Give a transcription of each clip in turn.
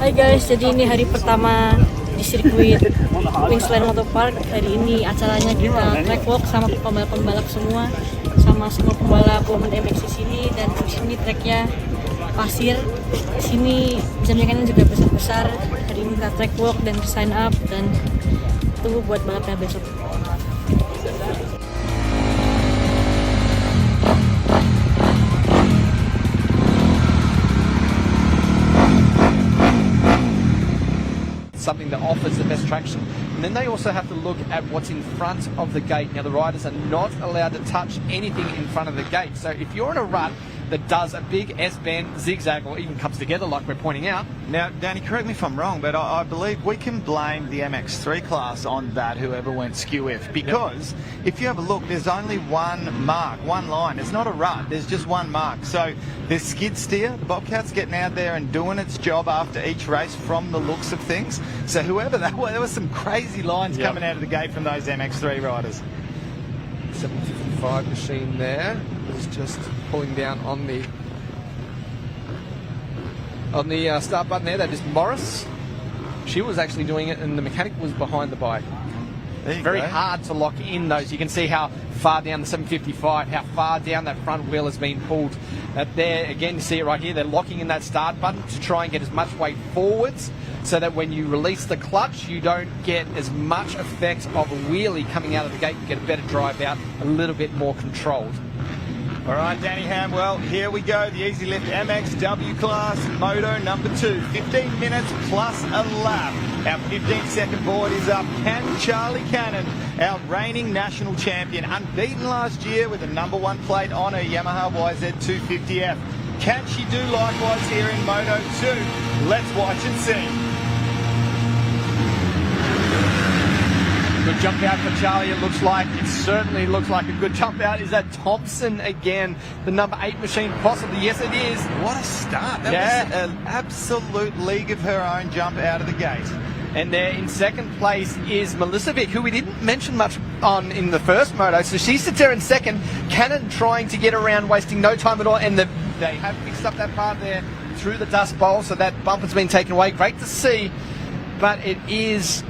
Hai guys, jadi ini hari pertama di sirkuit Queensland Moto Park. Hari ini acaranya kita track walk sama pembalap-pembalap semua, sama semua pembalap women MX di sini. Dan di sini tracknya pasir. Di sini jam-jamnya juga besar-besar. Hari ini kita track walk dan sign up dan tunggu buat balapnya besok. Something that offers the best traction. And then they also have to look at what's in front of the gate. Now the riders are not allowed to touch anything in front of the gate. So if you're in a rut that does a big S-bend, zigzag, or even comes together like we're pointing out. Now, Danny, correct me if I'm wrong, but I believe we can blame the MX3 class on that, whoever went skew-if, because if you have a look, there's only one mark, one line. It's not a rut, there's just one mark. So there's skid steer, the Bobcat's getting out there and doing its job after each race from the looks of things. So whoever that was, there were some crazy lines coming out of the gate from those MX3 riders. 755 machine there was just pulling down on the start button there. That is Morris. She was actually doing it, and the mechanic was behind the bike. Very hard to lock in those. You can see how far down the 755, how far down that front wheel has been pulled. There again, you see it right here. They're locking in that start button to try and get as much weight forwards, so that when you release the clutch, you don't get as much effect of a wheelie coming out of the gate. You get a better drive out, a little bit more controlled. All right, Danny Ham, here we go. The Easy Lift MXW class, Moto number 2. 15 minutes plus a lap. Our 15-second board is up. Can Charlie Cannon, our reigning national champion, unbeaten last year with a number 1 plate on a Yamaha YZ250F. Can she do likewise here in Moto 2? Let's watch and see. Good jump out for Charlie, it looks like. It certainly looks like a good jump out. Is that Thompson again, the number 8 machine possibly? Yes, it is. What a start. That was an absolute league of her own jump out of the gate. And there in second place is Milicevic, who we didn't mention much on in the first moto. So she sits there in second. Cannon trying to get around, wasting no time at all. And they have fixed up that part there through the dust bowl, so that bump has been taken away. Great to see. But it is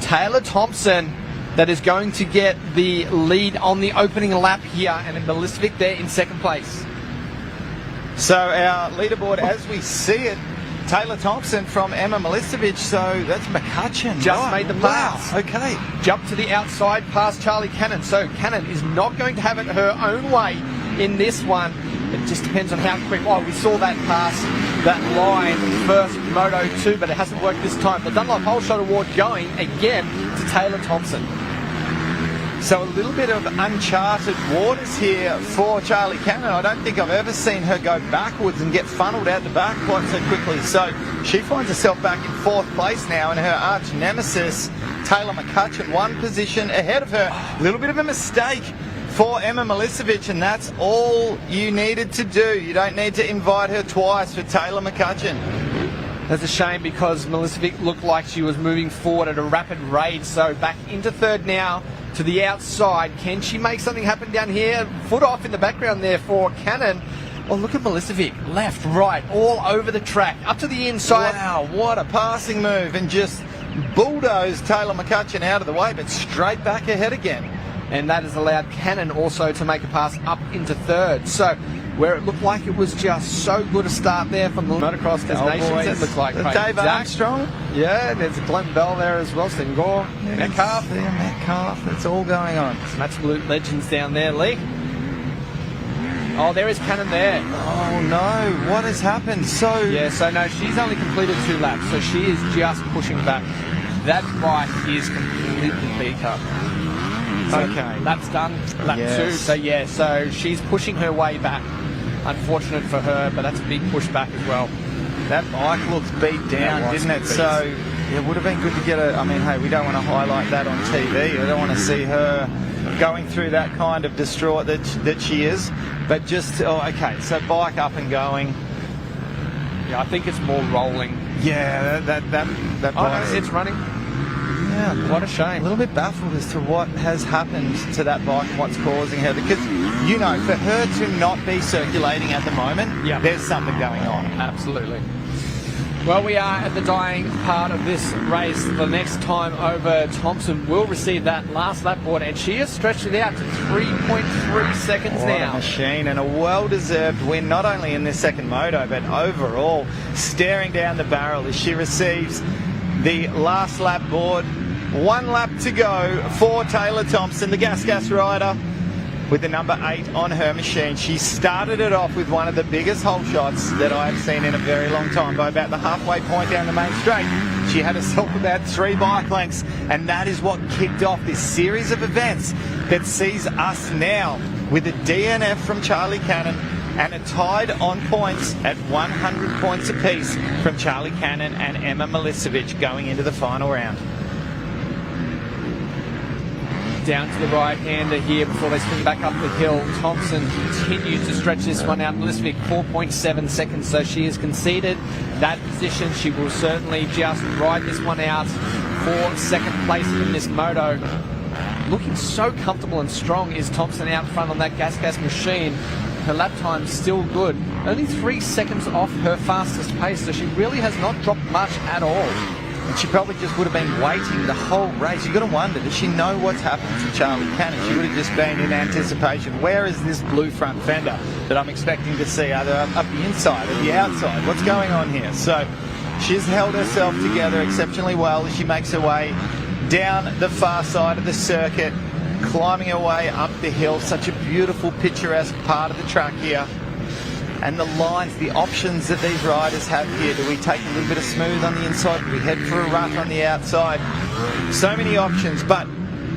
Taylor Thompson that is going to get the lead on the opening lap here, and Milicevic there in second place. So our leaderboard as we see it, Taylor Thompson from Emma Milicevic, so that's McCutcheon. Just made the pass. Wow, okay. Jump to the outside past Charlie Cannon. So Cannon is not going to have it her own way in this one. It just depends on how quick. Oh, we saw that pass, that line first Moto 2, but it hasn't worked this time. The Dunlop Whole Shot Award going again to Taylor Thompson. So a little bit of uncharted waters here for Charlie Cannon. I don't think I've ever seen her go backwards and get funneled out the back quite so quickly. So she finds herself back in 4th place now, and her arch nemesis, Taylor McCutcheon, 1 position ahead of her. A little bit of a mistake for Emma Milicevic, and that's all you needed to do. You don't need to invite her twice for Taylor McCutcheon. That's a shame, because Milicevic looked like she was moving forward at a rapid rate. So back into 3rd now to the outside. Can she make something happen down here? Foot off in the background there for Cannon. Oh, look at Milicevic. Left, right, all over the track. Up to the inside. Wow, what a passing move, and just bulldozed Taylor McCutcheon out of the way, but straight back ahead again. And that has allowed Cannon also to make a pass up into 3rd. So where it looked like it was just so good a start there from the Motocross Nations, it looked like Dave Armstrong. Yeah, there's a Glenn Bell there as well, Sengor, Metcalf. Yeah, Metcalf, it's all going on. Some absolute legends down there, Lee. Oh, there is Cannon there. Oh no, what has happened? So no, she's only completed 2 laps, so she is just pushing back. That bike is completely beat up. So okay. That's done, lap 2. So she's pushing her way back. Unfortunate for her, but that's a big push back as well. That bike looks beat down, didn't it? So it would have been good to get I mean, hey, we don't want to highlight that on TV. I don't want to see her going through that kind of distraught that she is. But just, okay, so bike up and going. Yeah, I think it's more rolling. Yeah, that bike. No, it's running. Yeah, what a shame. A little bit baffled as to what has happened to that bike and what's causing her, because, you know, for her to not be circulating at the moment, there's something going on. Absolutely. Well, we are at the dying part of this race. The next time over, Thompson will receive that last lap board, and she has stretched it out to 3.3 seconds What now. a machine, and a well-deserved win, not only in this second moto, but overall, staring down the barrel as she receives the last lap board. 1 lap to go for Taylor Thompson, the Gas rider, with the number 8 on her machine. She started it off with one of the biggest hole shots that I have seen in a very long time. By about the halfway point down the main straight, she had herself about 3 bike lengths, and that is what kicked off this series of events that sees us now with a DNF from Charlie Cannon and a tied on points at 100 points apiece from Charlie Cannon and Emma Milicevic going into the final round. Down to the right-hander here before they swing back up the hill. Thompson continues to stretch this one out. Milicevic 4.7 seconds, so she has conceded that position. She will certainly just ride this one out for second place in this moto. Looking so comfortable and strong is Thompson out front on that gas machine. Her lap time's still good. Only 3 seconds off her fastest pace, so she really has not dropped much at all. And she probably just would have been waiting the whole race. You've got to wonder, does she know what's happened to Charlie Cannon? She would have just been in anticipation. Where is this blue front fender that I'm expecting to see? Either up the inside or the outside? What's going on here? So she's held herself together exceptionally well as she makes her way down the far side of the circuit, climbing her way up the hill. Such a beautiful, picturesque part of the track here. And the lines, the options that these riders have here. Do we take a little bit of smooth on the inside? Do we head for a rut on the outside? So many options, but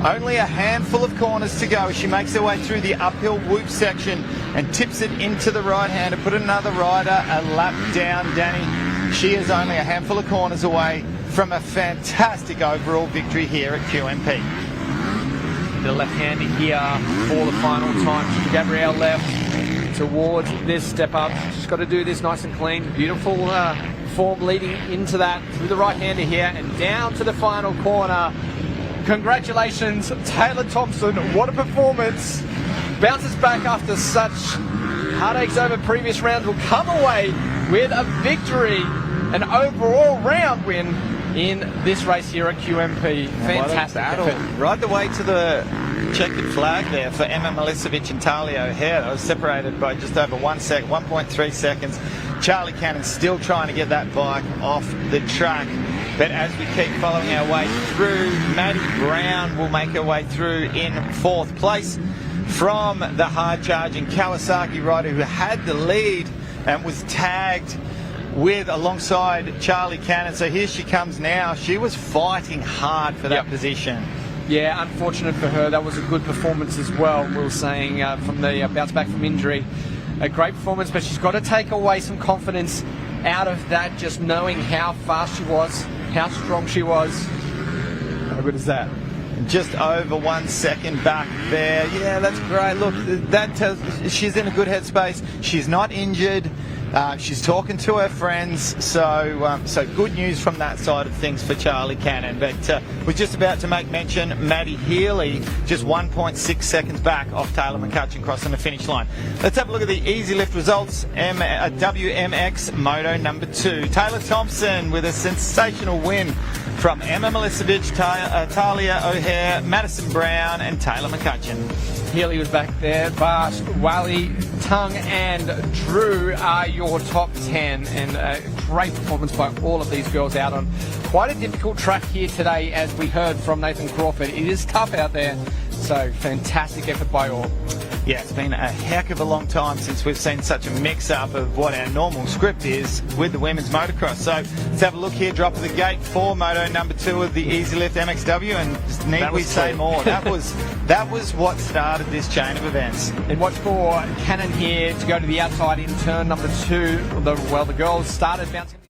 only a handful of corners to go as she makes her way through the uphill whoop section and tips it into the right hand to put another rider a lap down. Danny, she is only a handful of corners away from a fantastic overall victory here at QMP. The left-hander here for the final time. Gabrielle left towards this step up. She's got to do this nice and clean. Beautiful form leading into that through the right-hander here and down to the final corner. Congratulations, Taylor Thompson. What a performance. Bounces back after such heartaches over previous rounds. Will come away with a victory, an overall round win in this race here at QMP. Fantastic effort. Right the way to the checkered flag there for Emma Milicevic and Talia O'Hare. That was separated by just over 1.3 seconds. Charlie Cannon still trying to get that bike off the track. But as we keep following our way through, Maddie Brown will make her way through in 4th place from the hard-charging Kawasaki rider who had the lead and was tagged with alongside Charlie Cannon. So here she comes now. She was fighting hard for that position. Yeah, unfortunate for her. That was a good performance as well. We were saying from the bounce back from injury. A great performance, but she's got to take away some confidence out of that, just knowing how fast she was, how strong she was. How good is that? Just over 1 second back there. Yeah, that's great. Look, that tells she's in a good headspace. She's not injured. She's talking to her friends, so good news from that side of things for Charlie Cannon. But we're just about to make mention, Maddie Healy just 1.6 seconds back off Taylor McCutcheon crossing the finish line. Let's have a look at the easy lift results. WMX Moto number 2. Taylor Thompson with a sensational win from Emma Milicevic, Talia O'Hare, Madison Brown and Taylor McCutcheon. Healy was back there, but Wally, Tung and Drew are your top 10, and a great performance by all of these girls out on quite a difficult track here today, as we heard from Nathan Crawford. It is tough out there, so fantastic effort by all. Yeah, it's been a heck of a long time since we've seen such a mix-up of what our normal script is with the women's motocross. So let's have a look here, drop of the gate for Moto number 2 of the Easy Lift MXW, and need we say more? That was what started this chain of events. And watch for Cannon here to go to the outside in turn number 2. The girls started bouncing.